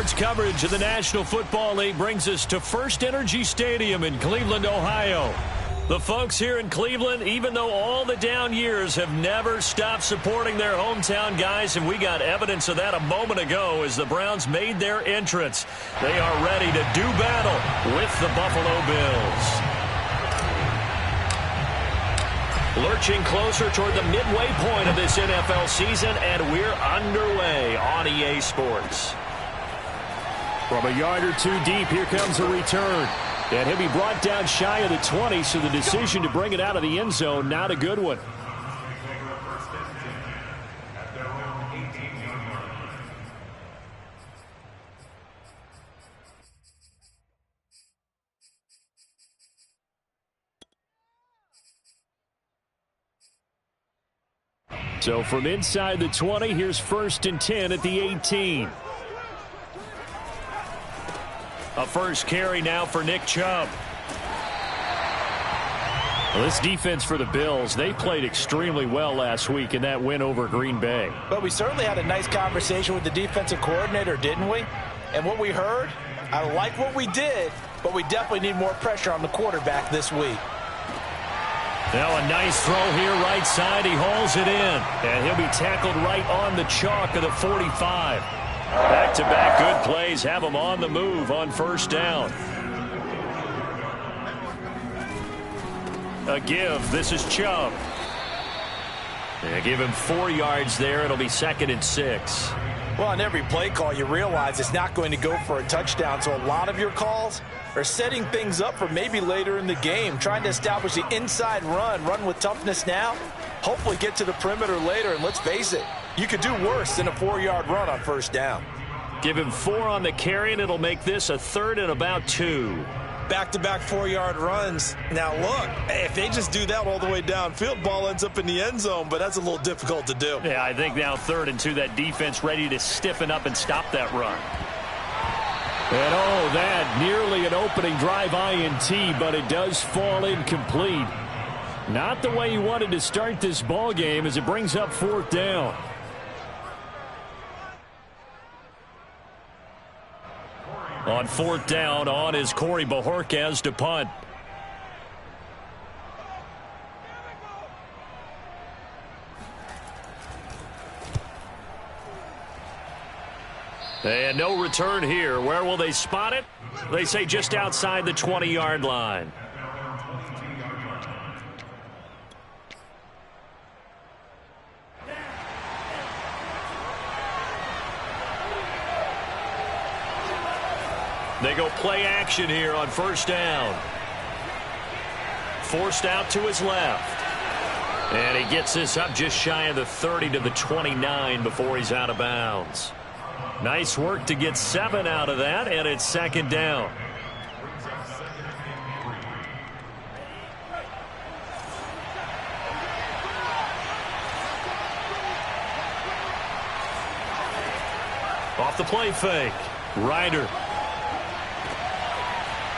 Sports coverage of the National Football League brings us to First Energy Stadium in Cleveland, Ohio. The folks here in Cleveland, even though all the down years, have never stopped supporting their hometown guys, and we got evidence of that a moment ago as the Browns made their entrance. They are ready to do battle with the Buffalo Bills. Lurching closer toward the midway point of this NFL season, and we're underway on EA Sports. From a yard or two deep, here comes a return. And he'll be brought down shy of the 20, so the decision to bring it out of the end zone, not a good one. So from inside the 20, here's 1st and 10 at the 18. A first carry now for Nick Chubb. Well, this defense for the Bills, they played extremely well last week in that win over Green Bay. But we certainly had a nice conversation with the defensive coordinator, didn't we? And what we heard, I like what we did, but we definitely need more pressure on the quarterback this week. Now a nice throw here right side. He hauls it in. And he'll be tackled right on the chalk of the 45. Back-to-back good plays have him on the move on first down. A give. This is Chubb. And give him 4 yards there. It'll be 2nd and 6. Well, on every play call, you realize it's not going to go for a touchdown. So a lot of your calls are setting things up for maybe later in the game, trying to establish the inside run with toughness now, hopefully get to the perimeter later. And let's face it, you could do worse than a 4-yard run on first down. Give him 4 on the carry, and it'll make this a 3rd and about 2. Back-to-back 4-yard runs. Now, look, if they just do that all the way downfield, ball ends up in the end zone, but that's a little difficult to do. Yeah, I think now 3rd and 2, that defense ready to stiffen up and stop that run. And oh, that nearly an opening drive INT, but it does fall incomplete. Not the way you wanted to start this ball game as it brings up 4th down. On 4th down, on is Corey Bojorquez to punt. And no return here. Where will they spot it? They say just outside the 20-yard line. They go play action here on first down. Forced out to his left. And he gets this up just shy of the 30 to the 29 before he's out of bounds. Nice work to get 7 out of that, and it's 2nd down. Off the play fake. Ryder.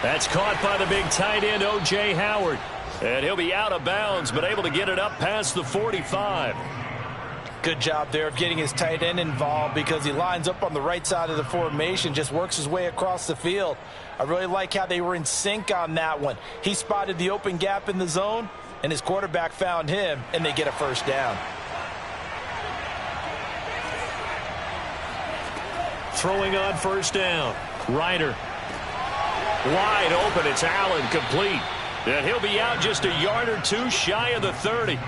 That's caught by the big tight end, O.J. Howard. And he'll be out of bounds, but able to get it up past the 45. Good job there of getting his tight end involved because he lines up on the right side of the formation, just works his way across the field. I really like how they were in sync on that one. He spotted the open gap in the zone, and his quarterback found him, and they get a first down. Throwing on first down. Ryder. Wide open. It's Allen, complete. And he'll be out just a yard or two shy of the 30.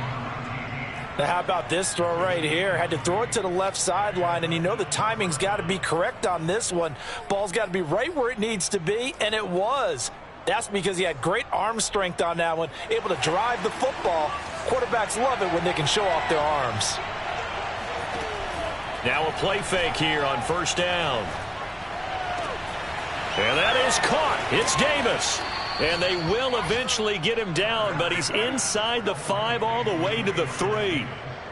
Now, how about this throw right here? Had to throw it to the left sideline, and you know the timing's got to be correct on this one. Ball's got to be right where it needs to be, and it was. That's because he had great arm strength on that one, able to drive the football. Quarterbacks love it when they can show off their arms. Now a play fake here on first down. And that is caught. It's Davis. And they will eventually get him down, but he's inside the 5 all the way to the 3.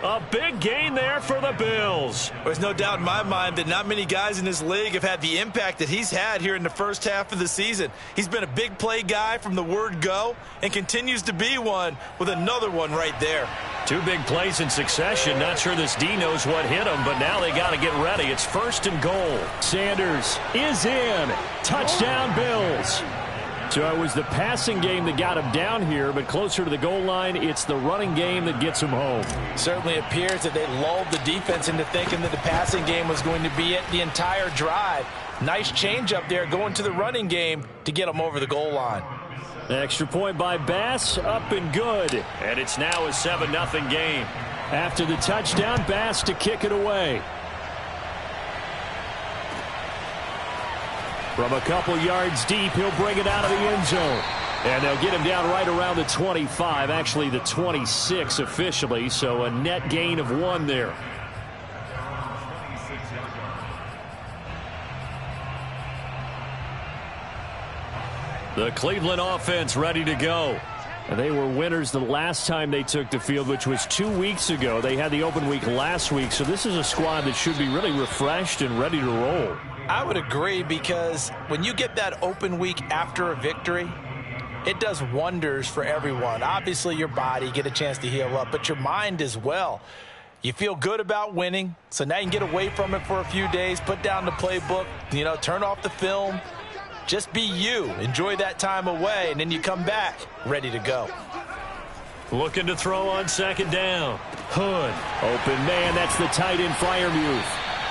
A big gain there for the Bills. There's no doubt in my mind that not many guys in this league have had the impact that he's had here in the first half of the season. He's been a big play guy from the word go and continues to be one with another one right there. 2 big plays in succession. Not sure this D knows what hit him, but now they got to get ready. It's 1st and goal. Sanders is in. Touchdown, Bills. So it was the passing game that got him down here, but closer to the goal line, it's the running game that gets him home. Certainly appears that they lulled the defense into thinking that the passing game was going to be it the entire drive. Nice change up there going to the running game to get them over the goal line. Extra point by Bass, up and good. And it's now a 7-0 game. After the touchdown, Bass to kick it away. From a couple yards deep, he'll bring it out of the end zone. And they'll get him down right around the 25, actually the 26 officially, so a net gain of 1 there. The Cleveland offense ready to go. And they were winners the last time they took the field, which was 2 weeks ago. They had the open week last week, so this is a squad that should be really refreshed and ready to roll. I would agree, because when you get that open week after a victory, it does wonders for everyone. Obviously, your body, get a chance to heal up, but your mind as well. You feel good about winning, so now you can get away from it for a few days, put down the playbook, turn off the film. Just be you. Enjoy that time away, and then you come back ready to go. Looking to throw on 2nd down. Hood. Open man. That's the tight end, Freiermuth.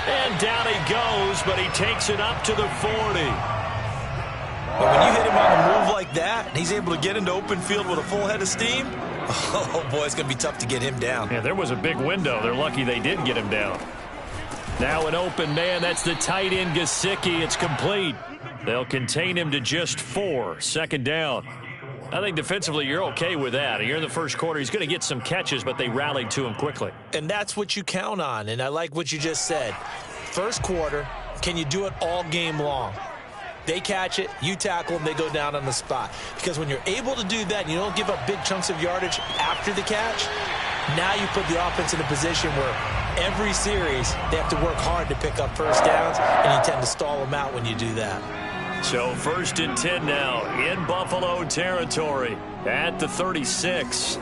And down he goes, but he takes it up to the 40. But when you hit him on a move like that, and he's able to get into open field with a full head of steam, oh, boy, it's going to be tough to get him down. Yeah, there was a big window. They're lucky they did get him down. Now an open man. That's the tight end, Gesicki. It's complete. They'll contain him to just 4. 2nd down. I think defensively you're okay with that. Here in the first quarter, he's going to get some catches, but they rallied to him quickly. And that's what you count on, and I like what you just said. First quarter, can you do it all game long? They catch it, you tackle them, they go down on the spot. Because when you're able to do that, and you don't give up big chunks of yardage after the catch, now you put the offense in a position where every series they have to work hard to pick up first downs, and you tend to stall them out when you do that. So 1st and 10 now in Buffalo territory at the 36.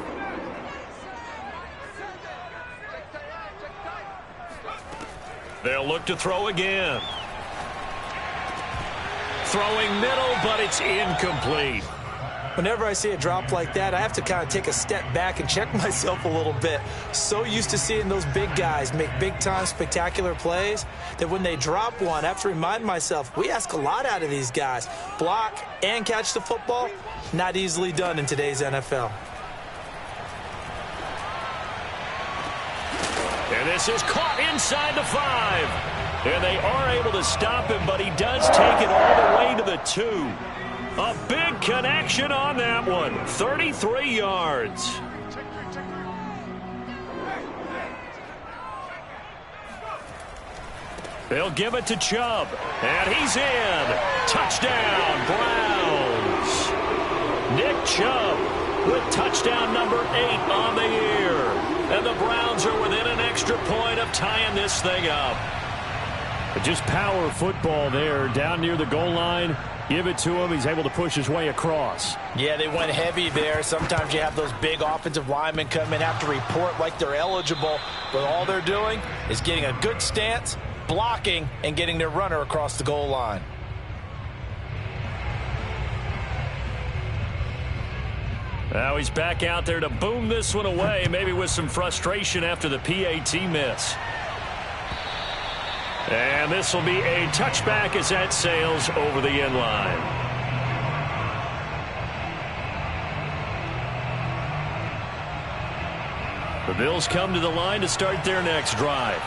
They'll look to throw again. Throwing middle, but it's incomplete. Whenever I see a drop like that, I have to kind of take a step back and check myself a little bit. So used to seeing those big guys make big-time spectacular plays that when they drop one, I have to remind myself, we ask a lot out of these guys. Block and catch the football, not easily done in today's NFL. And this is caught inside the 5. And they are able to stop him, but he does take it all the way to the 2. A big connection on that one. 33 yards. They'll give it to Chubb. And he's in. Touchdown, Browns. Nick Chubb with touchdown number 8 on the year. And the Browns are within an extra point of tying this thing up. But just power football there down near the goal line. Give it to him. He's able to push his way across. Yeah, they went heavy there. Sometimes you have those big offensive linemen come in, have to report like they're eligible. But all they're doing is getting a good stance, blocking, and getting their runner across the goal line. Now he's back out there to boom this one away, maybe with some frustration after the PAT miss. And this will be a touchback as that sails over the end line. The Bills come to the line to start their next drive.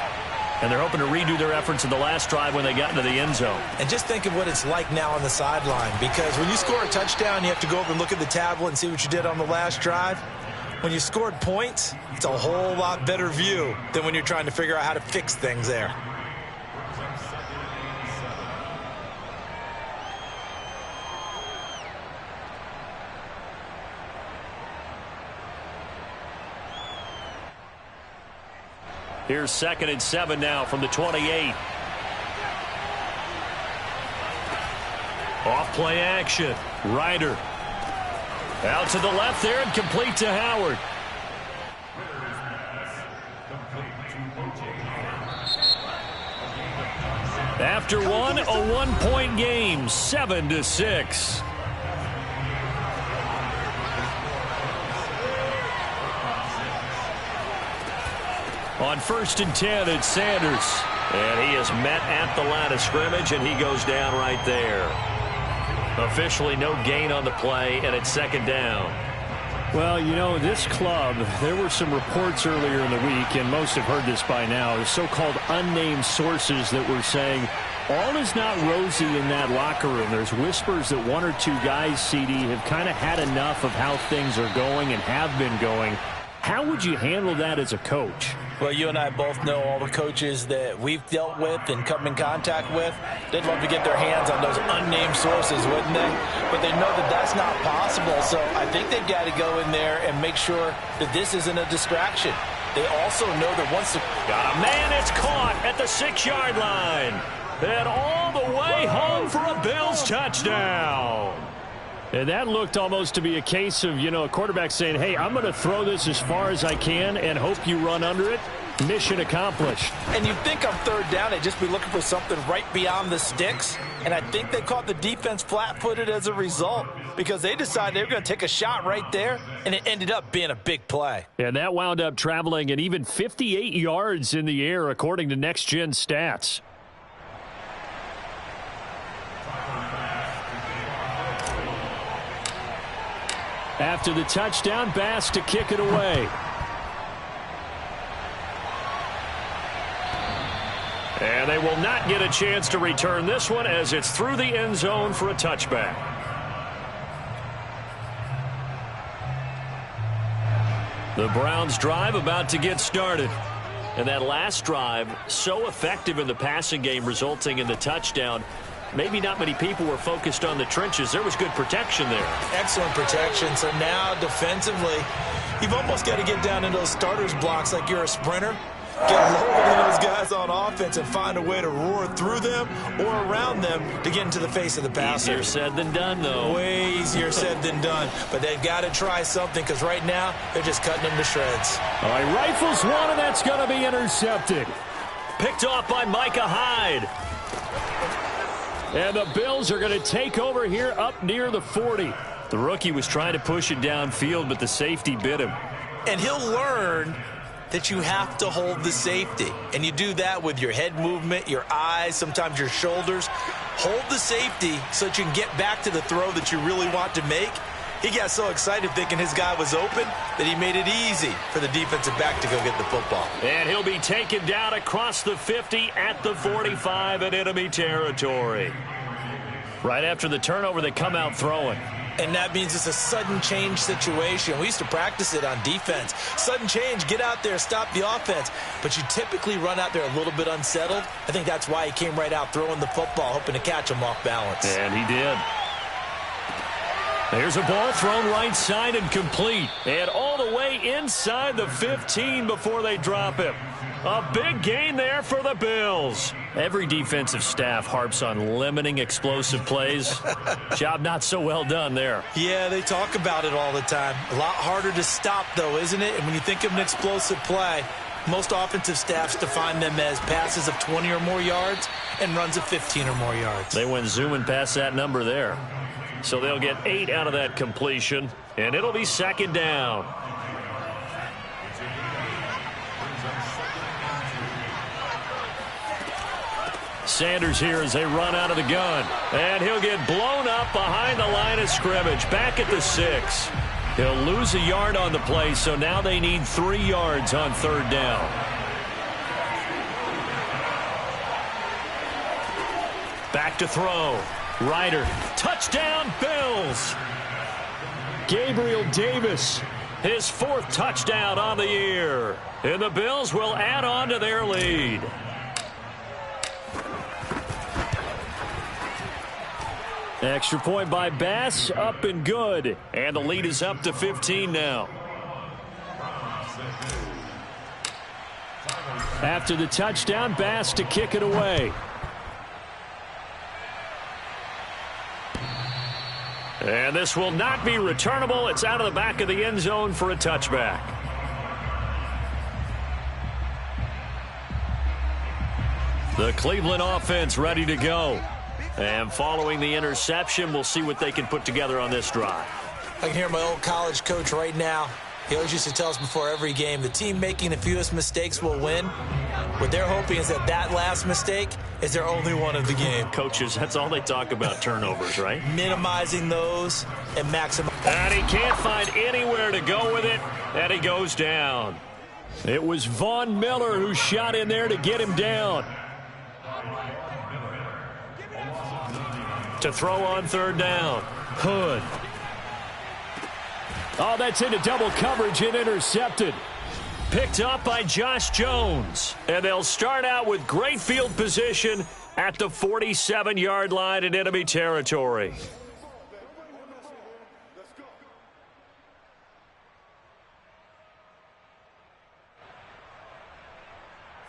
And they're hoping to redo their efforts in the last drive when they got into the end zone. And just think of what it's like now on the sideline, because when you score a touchdown, you have to go over and look at the tablet and see what you did on the last drive. When you scored points, it's a whole lot better view than when you're trying to figure out how to fix things there. Here's 2nd and 7 now from the 28. Off play action. Ryder. Out to the left there and complete to Howard. After one, a 1-point game, 7-6. On 1st and 10, it's Sanders. And he is met at the line of scrimmage, and he goes down right there. Officially no gain on the play, and it's 2nd down. Well, you know, this club, there were some reports earlier in the week, and most have heard this by now, the so-called unnamed sources that were saying all is not rosy in that locker room. There's whispers that 1 or 2 guys, CD, have kind of had enough of how things are going and have been going. How would you handle that as a coach? Well, you and I both know all the coaches that we've dealt with and come in contact with. They'd love to get their hands on those unnamed sources, wouldn't they? But they know that that's not possible. So I think they've got to go in there and make sure that this isn't a distraction. They also know that once the... Got a man, it's caught at the 6-yard line. And all the way home for a Bills touchdown. And that looked almost to be a case of, you know, a quarterback saying, hey, I'm going to throw this as far as I can and hope you run under it. Mission accomplished. And you think on 3rd down, they'd just be looking for something right beyond the sticks. And I think they caught the defense flat-footed as a result because they decided they were going to take a shot right there, and it ended up being a big play. And that wound up traveling an even 58 yards in the air, according to Next Gen Stats. After the touchdown, Bass to kick it away. And they will not get a chance to return this one as it's through the end zone for a touchback. The Browns drive about to get started. And that last drive, so effective in the passing game, resulting in the touchdown. Maybe not many people were focused on the trenches. There was good protection there. Excellent protection. So now defensively, you've almost got to get down into those starters blocks like you're a sprinter. Get lower than those guys on offense and find a way to roar through them or around them to get into the face of the passer. Easier said than done, though. Way easier said than done. But they've got to try something because right now they're just cutting them to shreds. All right, rifles one, and that's going to be intercepted. Picked off by Micah Hyde. And the Bills are going to take over here up near the 40. The rookie was trying to push it downfield, but the safety bit him. And he'll learn that you have to hold the safety. And you do that with your head movement, your eyes, sometimes your shoulders. Hold the safety so that you can get back to the throw that you really want to make. He got so excited thinking his guy was open that he made it easy for the defensive back to go get the football. And he'll be taken down across the 50 at the 45 in enemy territory. Right after the turnover, they come out throwing. And that means it's a sudden change situation. We used to practice it on defense. Sudden change, get out there, stop the offense. But you typically run out there a little bit unsettled. I think that's why he came right out throwing the football, hoping to catch him off balance. And he did. There's a ball thrown right side and complete. And all the way inside the 15 before they drop him. A big gain there for the Bills. Every defensive staff harps on limiting explosive plays. Job not so well done there. Yeah, they talk about it all the time. A lot harder to stop, though, isn't it? And when you think of an explosive play, most offensive staffs define them as passes of 20 or more yards and runs of 15 or more yards. They went zooming past that number there. So they'll get 8 out of that completion, and it'll be 2nd down. Sanders here as they run out of the gun. And he'll get blown up behind the line of scrimmage, back at the 6. He'll lose a yard on the play, so now they need 3 yards on 3rd down. Back to throw. Ryder, touchdown Bills. Gabriel Davis, his 4th touchdown on the year. And the Bills will add on to their lead. extra point by Bass, up and good. And the lead is up to 15 now. After the touchdown, Bass to kick it away. And this will not be returnable. It's out of the back of the end zone for a touchback. The Cleveland offense ready to go. And following the interception, we'll see what they can put together on this drive. I can hear my old college coach right now. He always used to tell us before every game, the team making the fewest mistakes will win. What they're hoping is that last mistake is their only one of the game. Coaches, that's all they talk about, turnovers, right? Minimizing those and maximizing. And he can't find anywhere to go with it, and he goes down. It was Von Miller who shot in there to get him down. To throw on third down. Hood. Oh, that's into double coverage and intercepted. Picked up by Josh Jones. And they'll start out with great field position at the 47-yard line in enemy territory.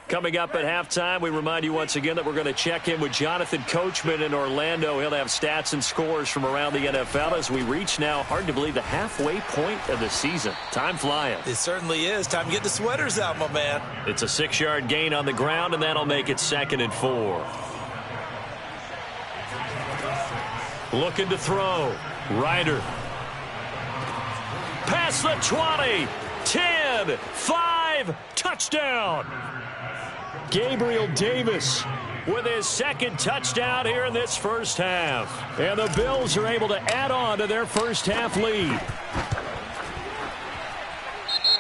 Coming up at halftime, we remind you once again that we're going to check in with Jonathan Coachman in Orlando. He'll have stats and scores from around the NFL as we reach now, hard to believe, the halfway point of the season. Time flying. It certainly is. Time to get the sweaters out, my man. It's a 6-yard gain on the ground, and that'll make it 2nd and 4. Looking to throw. Ryder. Past the 20. 10. 5. Touchdown. Gabriel Davis with his 2nd touchdown here in this first half. And the Bills are able to add on to their first half lead.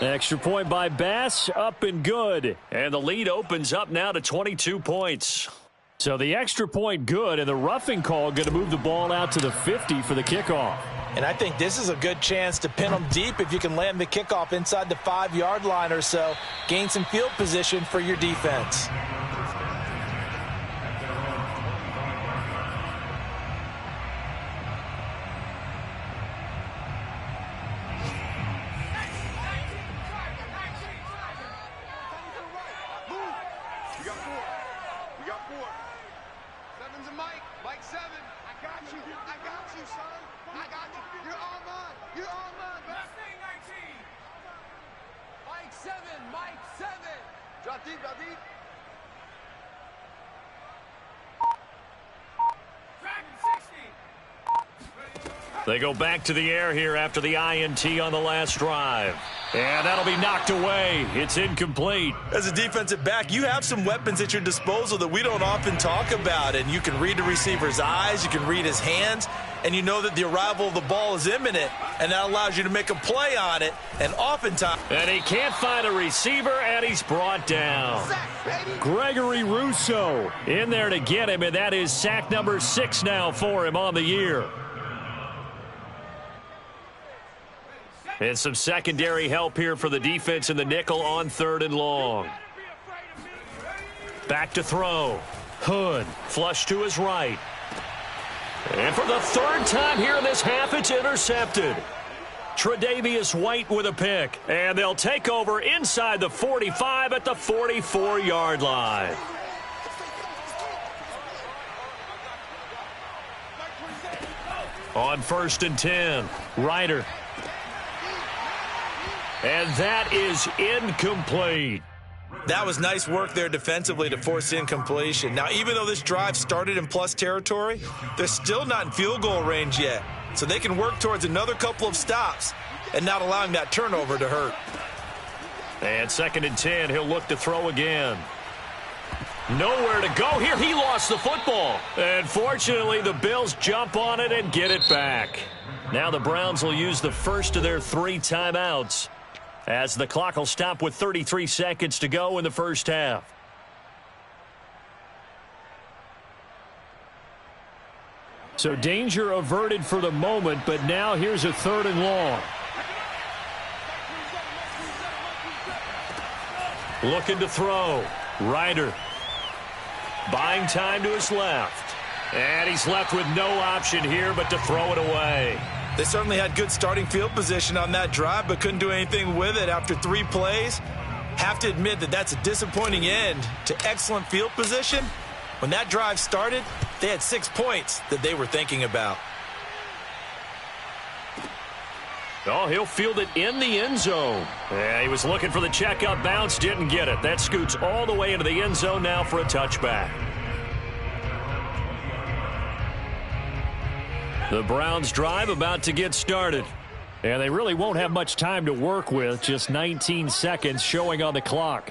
Extra point by Bass, up and good. And the lead opens up now to 22 points. So the extra point good, and the roughing call going to move the ball out to the 50 for the kickoff. And I think this is a good chance to pin them deep if you can land the kickoff inside the 5-yard line or so. Gain some field position for your defense. They go back to the air here after the INT on the last drive. And that'll be knocked away. It's incomplete. As a defensive back, you have some weapons at your disposal that we don't often talk about. And you can read the receiver's eyes, you can read his hands, and you know that the arrival of the ball is imminent. And that allows you to make a play on it. And oftentimes... And he can't find a receiver, and he's brought down. Gregory Rousseau in there to get him, and that is sack number 6 now for him on the year. And some secondary help here for the defense in the nickel on 3rd and long. Back to throw. Hood flush to his right. And for the 3rd time here in this half, it's intercepted. Tre'Davious White with a pick. And they'll take over inside the 45 at the 44-yard line. On 1st and 10, Ryder. And that is incomplete. That was nice work there defensively to force incompletion. Now, even though this drive started in plus territory, they're still not in field goal range yet. So they can work towards another couple of stops and not allowing that turnover to hurt. And 2nd and 10, he'll look to throw again. Nowhere to go here. He lost the football. And fortunately, the Bills jump on it and get it back. Now the Browns will use the first of their 3 timeouts, as the clock will stop with 33 seconds to go in the first half. So danger averted for the moment, but now here's a 3rd and long. Looking to throw. Ryder. Buying time to his left. And he's left with no option here but to throw it away. They certainly had good starting field position on that drive, but couldn't do anything with it after 3 plays. Have to admit that that's a disappointing end to excellent field position. When that drive started, they had 6 points that they were thinking about. Oh, he'll field it in the end zone. Yeah, he was looking for the checkup bounce, didn't get it. That scoots all the way into the end zone now for a touchback. The Browns drive about to get started. And they really won't have much time to work with, just 19 seconds showing on the clock.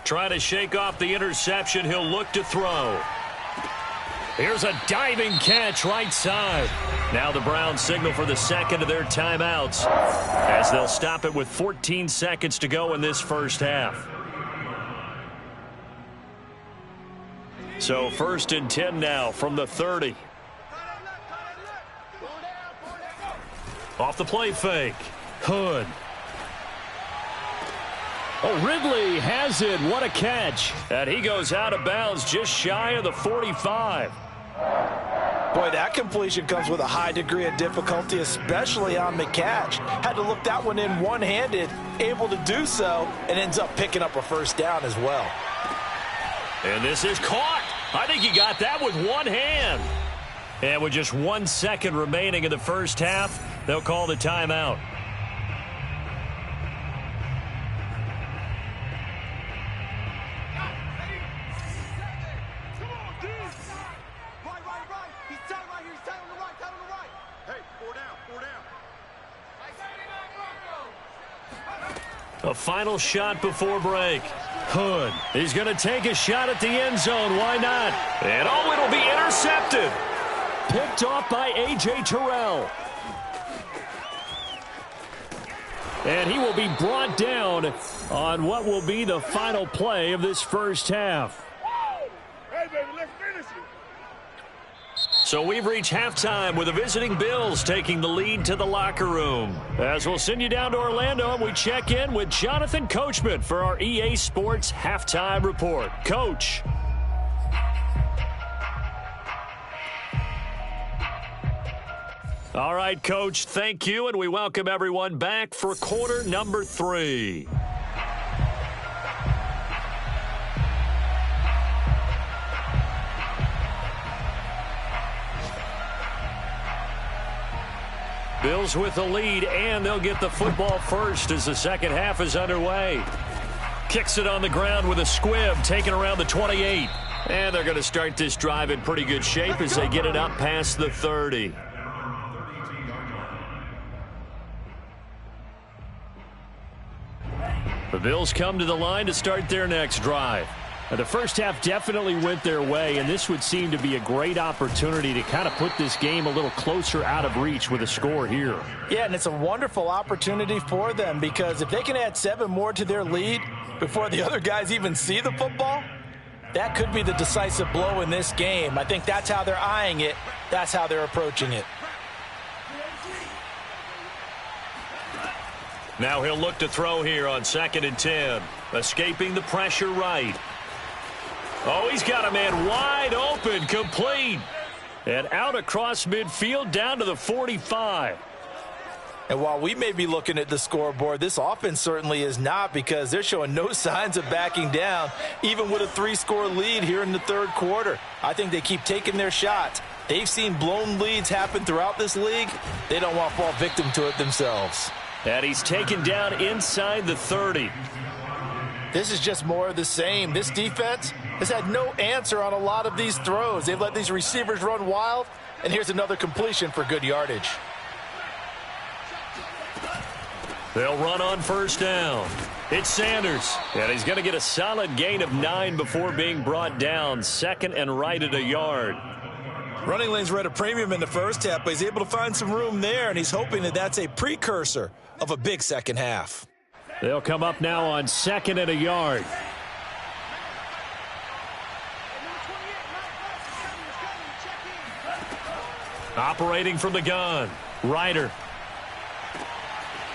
Trying to shake off the interception, he'll look to throw. Here's a diving catch right side. Now the Browns signal for the second of their timeouts as they'll stop it with 14 seconds to go in this first half. So 1st and 10 now from the 30. Off the play fake. Hood. Oh, Ridley has it. What a catch. And he goes out of bounds just shy of the 45. Boy, that completion comes with a high degree of difficulty, especially on the catch. Had to look that one in one-handed, able to do so, and ends up picking up a first down as well. And this is caught. I think he got that with one hand. And with just 1 second remaining in the first half, they'll call the timeout. A final shot before break. Hood. He's going to take a shot at the end zone. Why not? And oh, it'll be intercepted. Picked off by A.J. Terrell. And he will be brought down on what will be the final play of this first half. Hey, baby, let's finish it. So we've reached halftime with the visiting Bills taking the lead to the locker room. As we'll send you down to Orlando, and we check in with Jonathan Coachman for our EA Sports Halftime Report. Coach. All right, Coach, thank you, and we welcome everyone back for quarter number 3. Bills with the lead, and they'll get the football first as the second half is underway. Kicks it on the ground with a squib, taken around the 28. And they're going to start this drive in pretty good shape as they get it up past the 30. The Bills come to the line to start their next drive. Now, the first half definitely went their way, and this would seem to be a great opportunity to kind of put this game a little closer out of reach with a score here. Yeah, and it's a wonderful opportunity for them because if they can add 7 more to their lead before the other guys even see the football, that could be the decisive blow in this game. I think that's how they're eyeing it. That's how they're approaching it. Now he'll look to throw here on 2nd and 10. Escaping the pressure right. Oh, he's got a man wide open, complete. And out across midfield down to the 45. And while we may be looking at the scoreboard, this offense certainly is not because they're showing no signs of backing down, even with a 3-score lead here in the third quarter. I think they keep taking their shots. They've seen blown leads happen throughout this league. They don't want to fall victim to it themselves. And he's taken down inside the 30. This is just more of the same. This defense has had no answer on a lot of these throws. They've let these receivers run wild, and here's another completion for good yardage. They'll run on first down. It's Sanders, and he's going to get a solid gain of 9 before being brought down. 2nd and right at a yard. Running lanes were at a premium in the first half, but he's able to find some room there, and he's hoping that that's a precursor of a big second half. They'll come up now on 2nd and a yard. Operating from the gun. Ryder.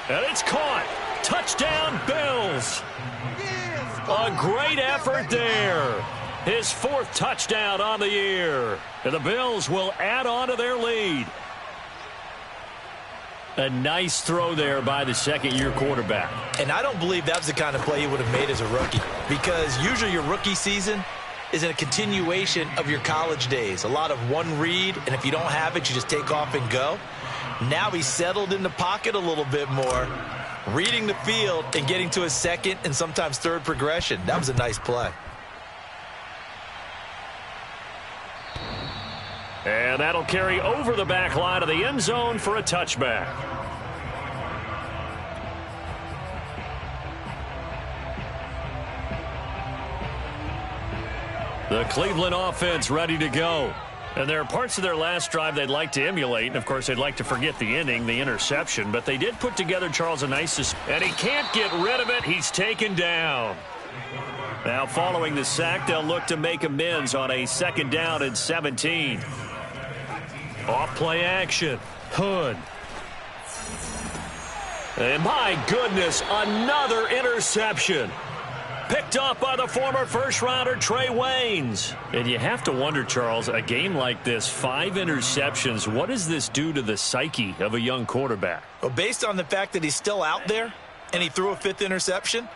And it's caught. Touchdown, Bills. A great effort there. His 4th touchdown on the year. And the Bills will add on to their lead. A nice throw there by the second-year quarterback. And I don't believe that's the kind of play he would have made as a rookie, because usually your rookie season is a continuation of your college days. A lot of one read, and if you don't have it, you just take off and go. Now he's settled in the pocket a little bit more, reading the field and getting to his second and sometimes third progression. That was a nice play. And that'll carry over the back line of the end zone for a touchback. The Cleveland offense ready to go. And there are parts of their last drive they'd like to emulate. And, of course, they'd like to forget the ending, the interception. But they did put together, Charles, a nice... And he can't get rid of it. He's taken down. Now, following the sack, they'll look to make amends on a 2nd down and 17. Off-play action. Hood. And, my goodness, another interception. Picked off by the former first-rounder Trey Waynes. And you have to wonder, Charles, a game like this, 5 interceptions, what does this do to the psyche of a young quarterback? Well, based on the fact that he's still out there and he threw a 5th interception,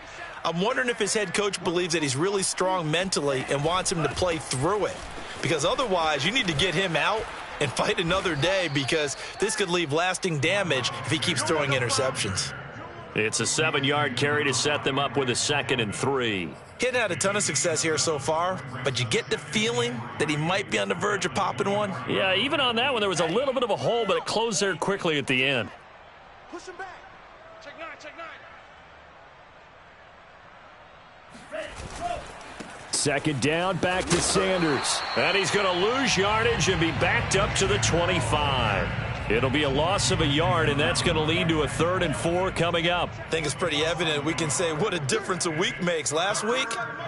I'm wondering if his head coach believes that he's really strong mentally and wants him to play through it. Because otherwise, you need to get him out and fight another day, because this could leave lasting damage if he keeps throwing interceptions. It's a 7-yard carry to set them up with a 2nd and 3. He hadn't had a ton of success here so far, but you get the feeling that he might be on the verge of popping one. Yeah, even on that one, there was a little bit of a hole, but it closed there quickly at the end. Push him back. Check 9, check 9. 2nd down, back to Sanders. And he's going to lose yardage and be backed up to the 25. It'll be a loss of a yard, and that's going to lead to a 3rd and 4 coming up. I think it's pretty evident. We can say what a difference a week makes. Last week,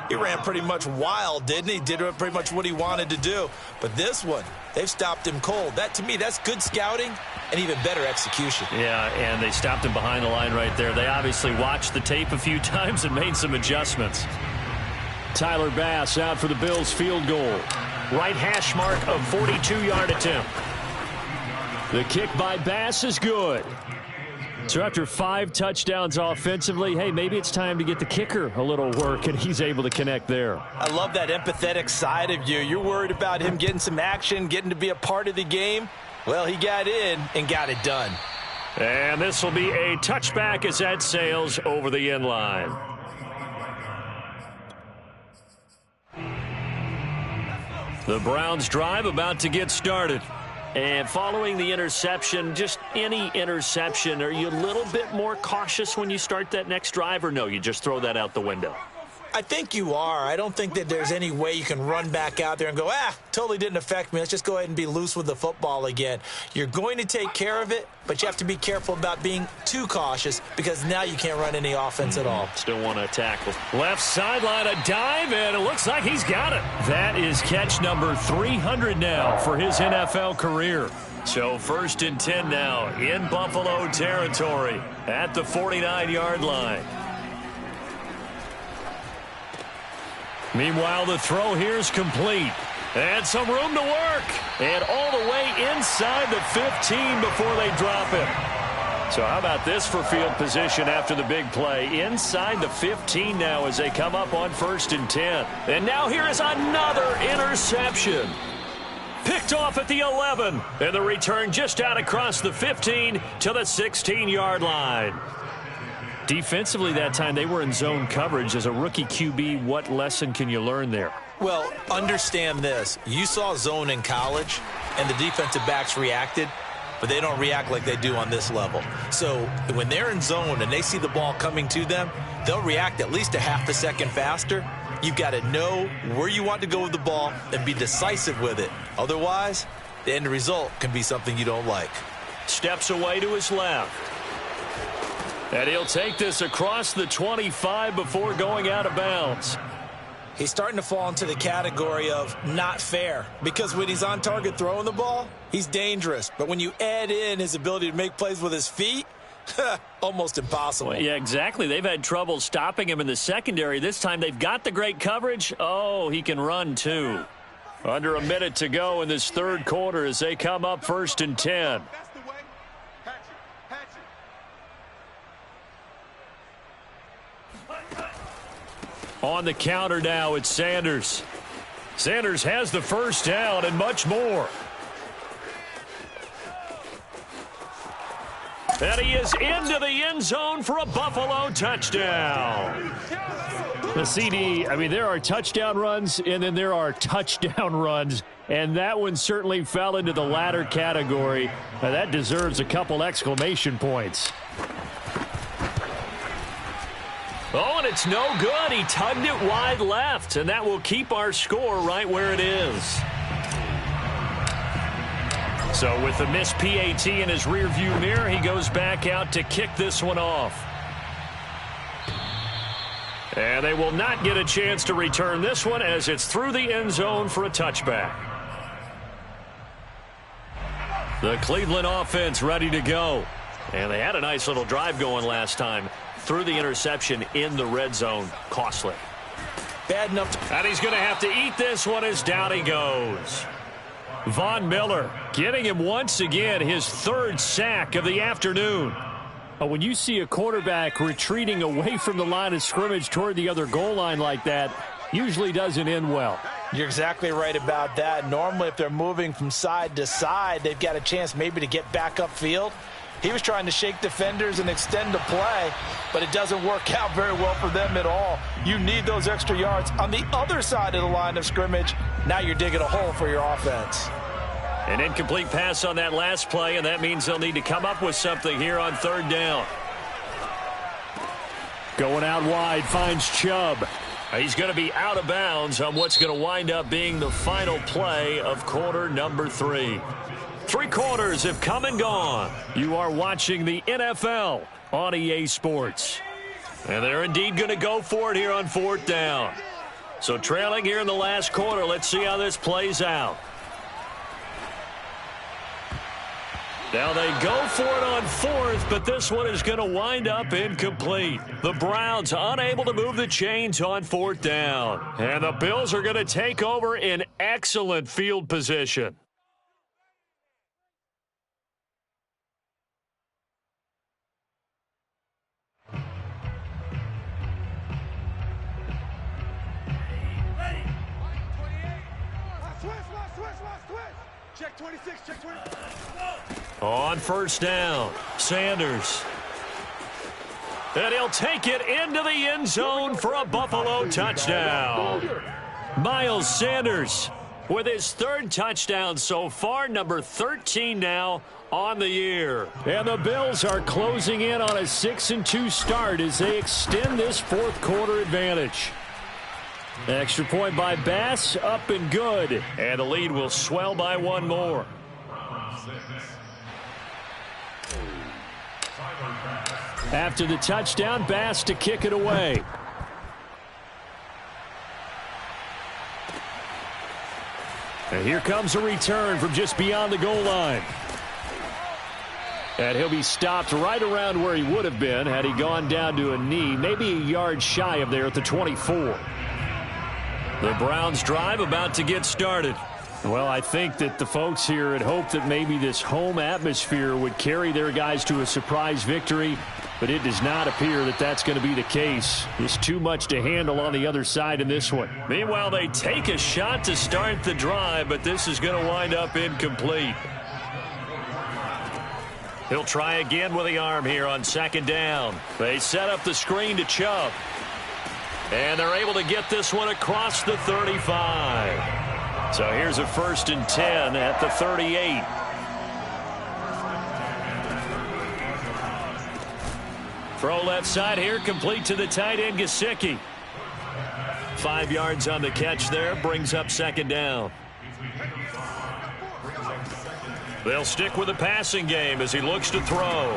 he ran pretty much wild, didn't he? Did pretty much what he wanted to do. But this one, they've stopped him cold. That, to me, that's good scouting and even better execution. Yeah, and they stopped him behind the line right there. They obviously watched the tape a few times and made some adjustments. Tyler Bass out for the Bills field goal. Right hash mark of 42-yard attempt. The kick by Bass is good. So after 5 touchdowns offensively, hey, maybe it's time to get the kicker a little work, and he's able to connect there. I love that empathetic side of you. You're worried about him getting some action, getting to be a part of the game. Well, he got in and got it done. And this will be a touchback as that sails over the end line. The Browns drive about to get started. And following the interception, just any interception, are you a little bit more cautious when you start that next drive, or no, you just throw that out the window? I think you are. I don't think that there's any way you can run back out there and go, totally didn't affect me. Let's just go ahead and be loose with the football again. You're going to take care of it, but you have to be careful about being too cautious, because now you can't run any offense at all. Still want to tackle. Left sideline, a dive, and it looks like he's got it. That is catch number 300 now for his NFL career. So 1st and 10 now in Buffalo territory at the 49-yard line. Meanwhile, the throw here is complete. And some room to work. And all the way inside the 15 before they drop him. So how about this for field position after the big play? Inside the 15 now as they come up on 1st and 10. And now here is another interception. Picked off at the 11. And the return just out across the 15 to the 16-yard line. Defensively that time, they were in zone coverage. As a rookie QB, what lesson can you learn there? Well, understand this. You saw zone in college, and the defensive backs reacted, but they don't react like they do on this level. So when they're in zone and they see the ball coming to them, they'll react at least a half a second faster. You've got to know where you want to go with the ball and be decisive with it. Otherwise, the end result can be something you don't like. Steps away to his left. And he'll take this across the 25 before going out of bounds. He's starting to fall into the category of not fair, because when he's on target throwing the ball, he's dangerous. But when you add in his ability to make plays with his feet, almost impossible. Well, yeah, exactly. They've had trouble stopping him in the secondary. This time they've got the great coverage. Oh, he can run too. Under a minute to go in this 3rd quarter as they come up 1st and 10. That's the way. Patrick. On the counter now, it's Sanders. Sanders has the first down and much more. And he is into the end zone for a Buffalo touchdown. The CD, I mean, there are touchdown runs, and then there are touchdown runs, and that one certainly fell into the latter category. That deserves a couple exclamation points. Oh, and it's no good. He tugged it wide left, and that will keep our score right where it is. So with the missed PAT in his rearview mirror, he goes back out to kick this one off. And they will not get a chance to return this one as it's through the end zone for a touchback. The Cleveland offense ready to go. And they had a nice little drive going last time. Through the interception in the red zone. Costly. Bad enough. And he's going to have to eat this one as down he goes. Von Miller getting him once again his third sack of the afternoon. When you see a quarterback retreating away from the line of scrimmage toward the other goal line like that, usually doesn't end well. You're exactly right about that. Normally, if they're moving from side to side, they've got a chance maybe to get back upfield. He was trying to shake defenders and extend the play, but it doesn't work out very well for them at all. You need those extra yards on the other side of the line of scrimmage. Now you're digging a hole for your offense. An incomplete pass on that last play, and that means they'll need to come up with something here on third down. Going out wide, finds Chubb. He's going to be out of bounds on what's going to wind up being the final play of quarter number 3. 3 quarters have come and gone. You are watching the NFL on EA Sports. And they're indeed going to go for it here on fourth down. So trailing here in the last quarter, let's see how this plays out. Now they go for it on fourth, but this one is going to wind up incomplete. The Browns unable to move the chains on fourth down. And the Bills are going to take over in excellent field position. Check 26, check 26. On first down, Sanders. And he'll take it into the end zone for a Buffalo touchdown. Miles Sanders with his third touchdown so far, number 13 now on the year. And the Bills are closing in on a 6-2 start as they extend this fourth quarter advantage. Extra point by Bass, up and good. And the lead will swell by one more. After the touchdown, Bass to kick it away. And here comes a return from just beyond the goal line. And he'll be stopped right around where he would have been had he gone down to a knee, maybe a yard shy of there at the 24. The Browns drive about to get started. Well, I think that the folks here had hoped that maybe this home atmosphere would carry their guys to a surprise victory, but it does not appear that that's going to be the case. There's too much to handle on the other side in this one. Meanwhile, they take a shot to start the drive, but this is going to wind up incomplete. He'll try again with the arm here on second down. They set up the screen to Chubb. And they're able to get this one across the 35. So here's a 1st and 10 at the 38. Throw left side here, complete to the tight end, Gesicki. 5 yards on the catch there, brings up second down. They'll stick with the passing game as he looks to throw.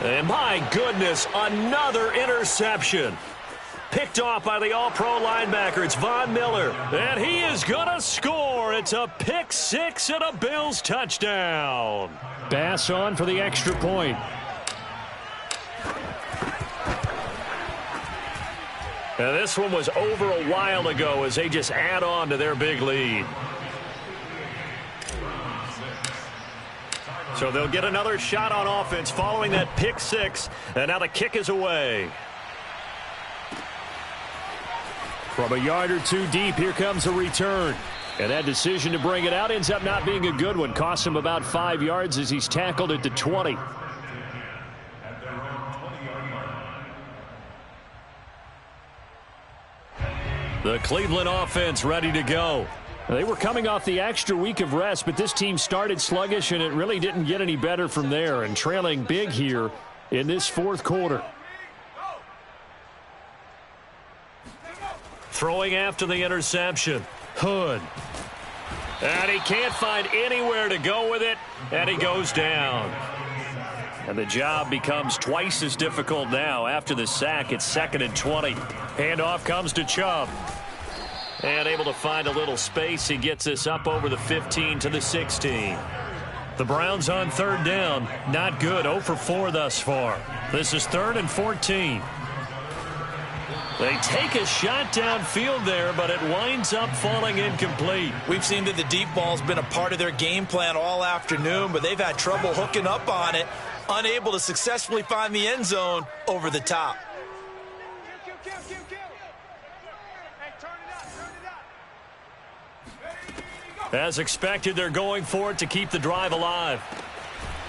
And my goodness, another interception. Picked off by the all-pro linebacker. It's Von Miller. And he is going to score. It's a pick six and a Bills touchdown. Bass on for the extra point. And this one was over a while ago as they just add on to their big lead. So they'll get another shot on offense following that pick six. And now the kick is away. From a yard or two deep, here comes a return. And that decision to bring it out ends up not being a good one. Costs him about 5 yards as he's tackled at the 20. The Cleveland offense ready to go. They were coming off the extra week of rest, but this team started sluggish, and it really didn't get any better from there, and trailing big here in this fourth quarter. Throwing after the interception. Hood. And he can't find anywhere to go with it, and he goes down. And the job becomes twice as difficult now. After the sack, it's 2nd and 20. Handoff comes to Chubb. And able to find a little space. He gets this up over the 15 to the 16. The Browns on 3rd down. Not good. 0 for 4 thus far. This is 3rd and 14. They take a shot downfield there, but it winds up falling incomplete. We've seen that the deep ball's been a part of their game plan all afternoon, but they've had trouble hooking up on it, unable to successfully find the end zone over the top. As expected, they're going for it to keep the drive alive.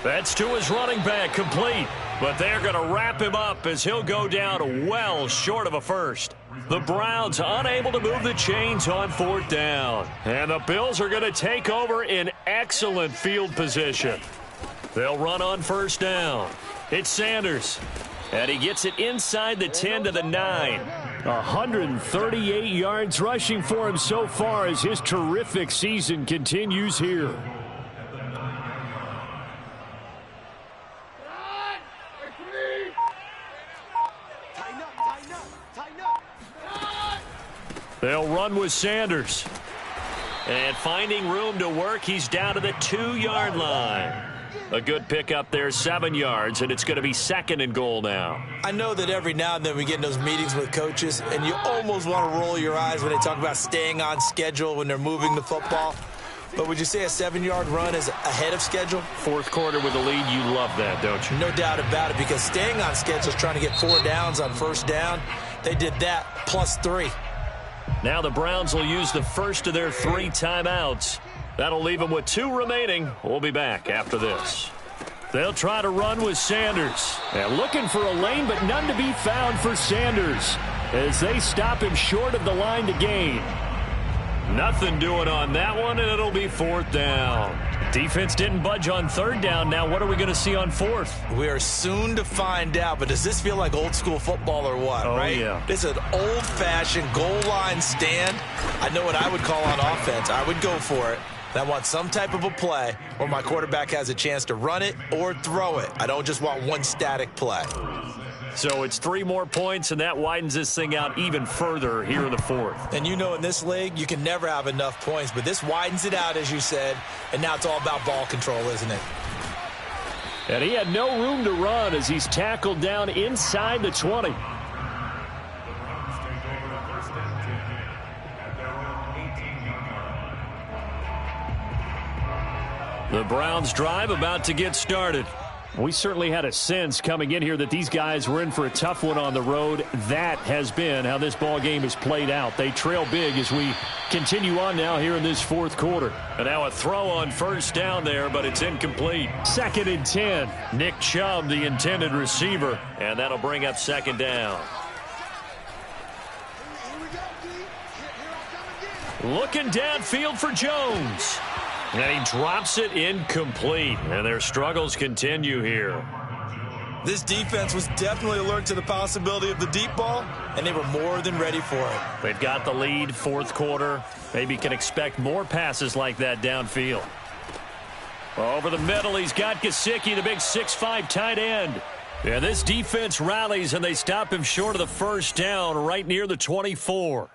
That's to his running back, complete. But they're going to wrap him up as he'll go down well short of a first. The Browns unable to move the chains on 4th down. And the Bills are going to take over in excellent field position. They'll run on 1st down. It's Sanders. And he gets it inside the 10 to the 9. 138 yards rushing for him so far as his terrific season continues here. They'll run with Sanders. And finding room to work, he's down to the 2-yard line. A good pickup there, 7 yards, and it's going to be 2nd and goal now. I know that every now and then we get in those meetings with coaches, and you almost want to roll your eyes when they talk about staying on schedule when they're moving the football. But would you say a 7-yard run is ahead of schedule? 4th quarter with the lead, you love that, don't you? No doubt about it, because staying on schedule is trying to get 4 downs on 1st down. They did that plus 3. Now the Browns will use the first of their 3 timeouts. That'll leave them with 2 remaining. We'll be back after this. They'll try to run with Sanders. And looking for a lane, but none to be found for Sanders as they stop him short of the line to gain. Nothing doing on that one, and it'll be 4th down. Defense didn't budge on 3rd down. Now what are we going to see on 4th? We are soon to find out, but does this feel like old school football or what, right? Yeah. This is an old-fashioned goal line stand. I know what I would call on offense. I would go for it. And I want some type of a play where my quarterback has a chance to run it or throw it. I don't just want one static play. So it's 3 more points, and that widens this thing out even further here in the 4th. And you know in this league, you can never have enough points, but this widens it out, as you said, and now it's all about ball control, isn't it? And he had no room to run as he's tackled down inside the 20. The Browns drive about to get started. We certainly had a sense coming in here that these guys were in for a tough one on the road. That has been how this ball game has played out. They trail big as we continue on now here in this 4th quarter. And now a throw on 1st down there, but it's incomplete. 2nd and 10. Nick Chubb, the intended receiver, and that'll bring up 2nd down. Looking downfield for Jones. And he drops it incomplete. And their struggles continue here. This defense was definitely alert to the possibility of the deep ball, and they were more than ready for it. They've got the lead, 4th quarter. Maybe can expect more passes like that downfield. Over the middle, he's got Gesicki, the big 6'5" tight end. And this defense rallies, and they stop him short of the 1st down right near the 24.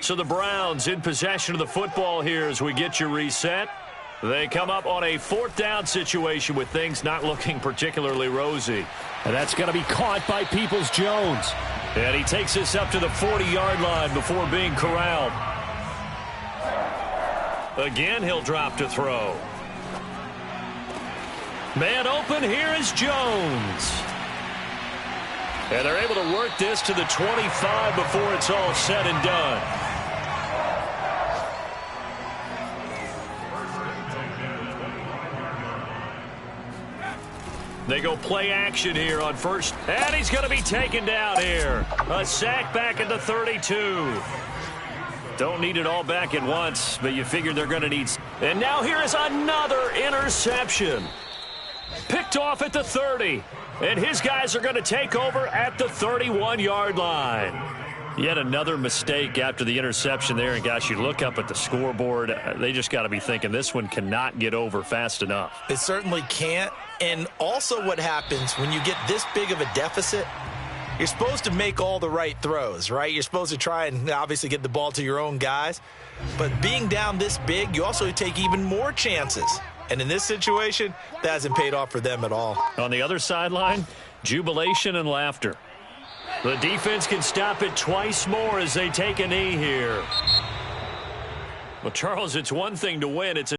So the Browns in possession of the football here as we get you reset. They come up on a 4th down situation with things not looking particularly rosy. And that's going to be caught by Peoples-Jones. And he takes this up to the 40-yard line before being corralled. Again, he'll drop to throw. Man open, here is Jones. And they're able to work this to the 25 before it's all said and done. They go play action here on first. And he's going to be taken down here. A sack back at the 32. Don't need it all back at once, but you figure they're going to need. And now here is another interception. Picked off at the 30. And his guys are going to take over at the 31-yard line. Yet another mistake after the interception there. And, gosh, you look up at the scoreboard. They just got to be thinking this one cannot get over fast enough. It certainly can't. And also what happens when you get this big of a deficit, you're supposed to make all the right throws, right? You're supposed to try and obviously get the ball to your own guys. But being down this big, you also take even more chances. And in this situation, that hasn't paid off for them at all. On the other sideline, jubilation and laughter. The defense can stop it twice more as they take a knee here. Well, Charles, it's one thing to win. It's